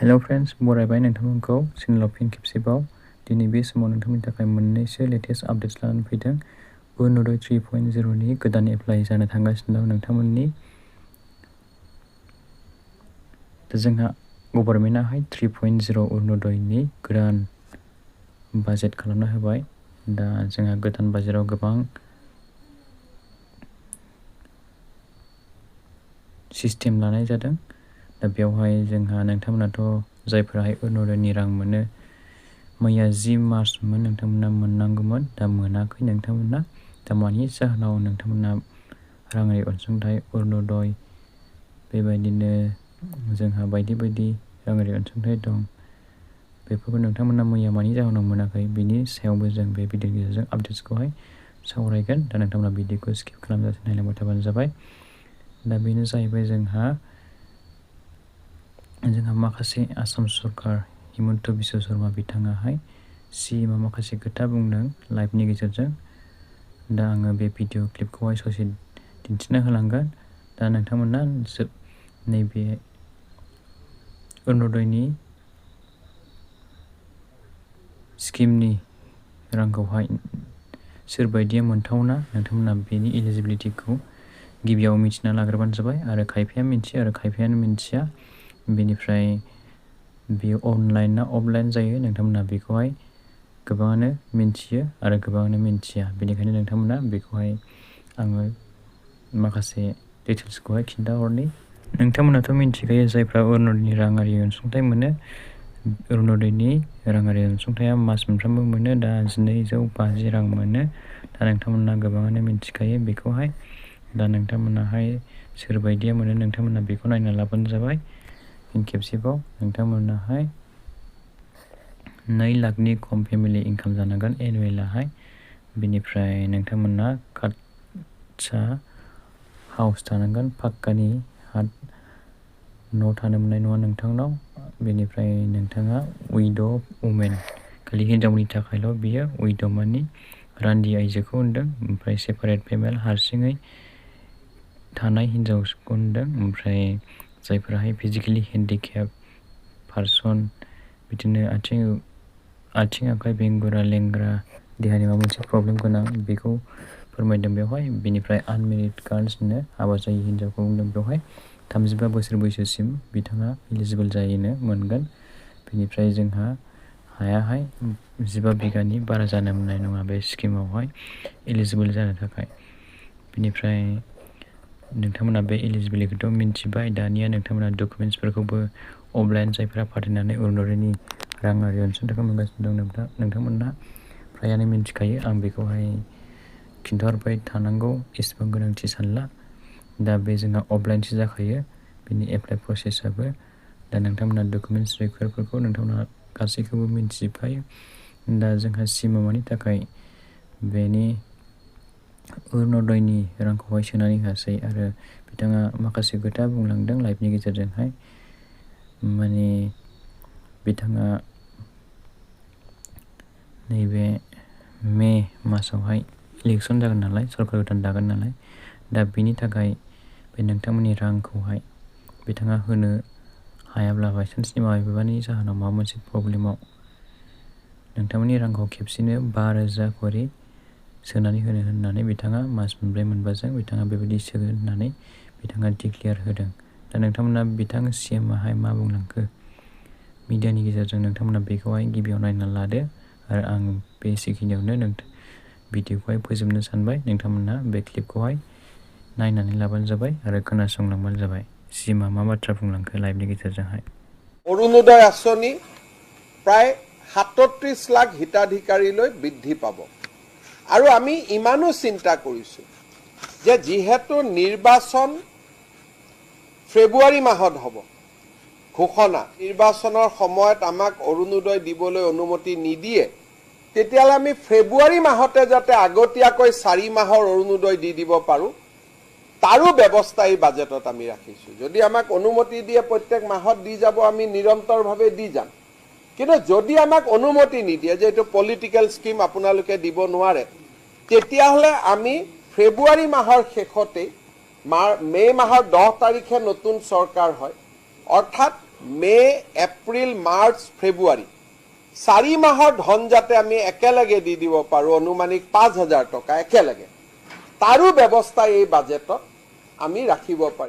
Hello friends बरायबाय नोंथांमोनखौ चेनेलाव फिन खेबसेबाव दिनै बे समाव नोंथांमोननि थाखाय मोननैसो लेटेस्ट अपडेट्स लानानै फैदों Orunodoi 3.0 नि गोदान एप्लाइ जानो थांगासिनो दं नोंथांमोननि जोंहा गभर्नमेन्टआहाय 3.0 Orunodoi नि गोदान बाजेट खालामना होबाय दा जोंहा गोदान बाजेटाव गोबां सिस्टेम लानाय जादों दा बेवहाय जोंहा नोंथांमोनाथ' जायफोराहाय Orunodoi नि रां मोनो मैया 10 मार्चमोन नोंथांमोना मोननांगौमोन दा मोनाखै नोंथांमोना दा मानि जाहोनाव नोंथांमोना राङारि अनसुंथाइ Orunodoi बेबायदिनो जोंहा बायदि बायदि राङारि अनसुंथाइ दं बेफोरखौ नोंथांमोना मैया मानि जाहोनाव मोनाखै बिनि सायावबो जों बे भिडिअनि गेजेरजों आपडेट्सखौहाय सावरायगोन दा नोंथांमोना भिडिअखौ स्किप खालामजासे नायलांबाय थाबानो जाबाय दा बेनो जाहैबाय जोंहा माखासे आसाम सरकार हिमन्त बिश्व शर्मा बिथाङाहाय सिएमआ माखासे खोथा बुंदों लाइभनि गेजेरजों दा आङो बे भिडिअ क्लिपखौहाय ससे दिन्थिना होलांगोन दा नोंथांमोना नैबे Orunodoi नि स्किमनि रांखौहाय सोरबायदिया मोनथावना नोंथांमोना बेनि एलिजिबिलिटिखौ गिबियाव मिथिना लाग्रोबानो जाबाय आरो खायफाया मिथियो आरो खायफायानो मिथिया बेनिफ्राय बेयो अनलाइन ना अफलाइन जायो नोंथांमोना बेखौहाय गोबाङानो मिथियो आरो गोबाङानो मिथिया बेनिखायनो नोंथांमोना बेखौहाय आङो माखासे डिटेल्सखौहाय खिन्थाहरनि नोंथांमोनाथ' मिथिखायो जायफ्रा Orunodoi नि राङारि अनसुंथाइ मोनो Orunodoi नि राङारि अनसुंथाइया मास मोनफ्रोमबो मोनो दा 1250 रां मोनो दा नोंथांमोना गोबाङानो मिथिखायो बेखौहाय दा नोंथांमोनाहाय सोरबायदिया मोनो नोंथांमोना बेखौ नायना लाबानो जाबाय खेबसेबाव नोंथांमोनाहाय 2 लाखनि खम फेमिलि इनकाम जानांगोन एनुवेलाहाय बेनिफ्राय नोंथांमोना काटसा हाउस थानांगोन पाक्कानि न' थानो मोननाय नङा नोंथांनाव बेनिफ्राय नोंथाङा उइद' वुमेन खालि हिनजावनि थाखायल' बियो उइद' मानि रान्दि आइजोखौ होनदों ओमफ्राय सेपारेट फेमिलि हारसिङै थानाय हिनजावखौ होनदों ओमफ्राय जायफोराहाय फिजिकेलि हेन्डिकेप पार्सन बिदिनो आथिं आखाइ बेंगुरा लेंग्रा देहानि माबा मोनसे प्रब्लेम गोनां बेखौ फोरमायदों बेवहाय बेनिफ्राय आनमेरिड गार्ल्सनो हाबा जायै हिनजावखौ बुंदों बेवहाय 35 बोसोर बैसोसिम बिथाङा एलिजिबोल जाहैनो मोनगोन बेनिफ्राय जोंहा हायाहाय 15 बिगानि बारा जानो मोननाय नङा बे स्किमावहाय एलिजिबोल जानो थाखाय बेनिफ्राय नोंथांमोना बे एलिजिबिलिटिखौथ' मिथिबाय दानिया नोंथांमोना डकुमेन्ट्सफोरखौबो अफलाइन जायफोरा फाथिनानै Orunodoi नि राङारि अनसुंथाइखौ मोनगासिनो दं नोंथांमोना फ्रायानो मिथिखायो आं बेखौहाय खिन्थाहरबाय थानांगौ एसेबां गोनांथि सानला दा बे जोंहा अफलाइनसो जाखायो बेनि एप्लाइ प्रसेसआबो दा नोंथांमोना डकुमेन्ट्स रिक्वायरफोरखौ नोंथांमोना गासैखौबो मिथिजोबखायो दा जोंहा सिएमनि थाखाय बेनि Orunodoi नि रांखौहाय सोनानै होआसै आरो बिथाङा माखासे खोथा बुंलांदों लाइभनि गेजेरजोंहाय माने बिथाङा नैबे मे मासावहाय इलेक्सन जागोन नालाय सरकार गोदान दागोन नालाय दा बेनि थाखाय बे नोंथांमोननि रांखौहाय बिथाङा होनो हायाब्ला बायसान्सनि माबेबानि जाहोनाव माबा मोनसे प्रब्लेमाव नोंथांमोननि रांखौ खेबसेनो 5,000 खरि सोनानै होनो होननानै बिथाङा मास मोनब्रै मोनबाजों बिथाङा बेबायदि सोगोन होननानै बिथाङा डिक्लेयार होदों दा नोंथांमोना बिथां सिएमआहाय मा बुंलांखो मिडियानि गेजेरजों नोंथांमोना बेखौहाय गिबियाव नायना लादो आरो आं बे सेकेन्डआवनो भिडिअखौहाय फोजोबनो सानबाय नोंथांमोना बे क्लिपखौहाय नायनानै लाबानो जाबाय आरो खोनासंलांबानो जाबाय सिएमआ मा बाथ्रा बुंलांखो लाइभनि गेजेरजोंहाय Orunodoi আঁচনি প্ৰায় 37 লাখ হিতাধিকাৰীলৈ বৃদ্ধি পাব আৰু আমি ইমানো চিন্তা কৰিছোঁ যে যেহেতু নিৰ্বাচন ফেব্ৰুৱাৰী মাহত হ'ব ঘোষণা নিৰ্বাচনৰ সময়ত আমাক Orunodoi দিবলৈ অনুমতি নিদিয়ে তেতিয়ালে আমি ফেব্ৰুৱাৰী মাহতে যাতে আগতীয়াকৈ 4 মাহৰ Orunodoi দি দিব পাৰো তাৰো ব্যৱস্থা এই বাজেটত আমি ৰাখিছো যদি আমাক অনুমতি দিয়ে প্ৰত্যেক মাহত দি যাব আমি নিৰন্তৰভাৱে দি যাম কিন্তু যদি আমাক অনুমতি নিদিয়ে যে এটো পলিটিক্যাল স্কিম আপোনালোকে দিব নোৱাৰে তেতিয়াহলে আমি ফেব্ৰুৱাৰী মাহৰ শেষতে মে মাহৰ 10 তাৰিখে নতুন চৰকাৰ হয় অৰ্থাৎ মে, এপ্ৰিল, মাৰ্চ, ফেব্ৰুৱাৰী 4 মাহৰ ধন যাতে আমি একেলগে দি দিব পাৰোঁ, অনুমানিক 5,000 টকা একেলগে, তাৰো ব্যৱস্থা এই বাজেটত আমি ৰাখিব পাৰিম।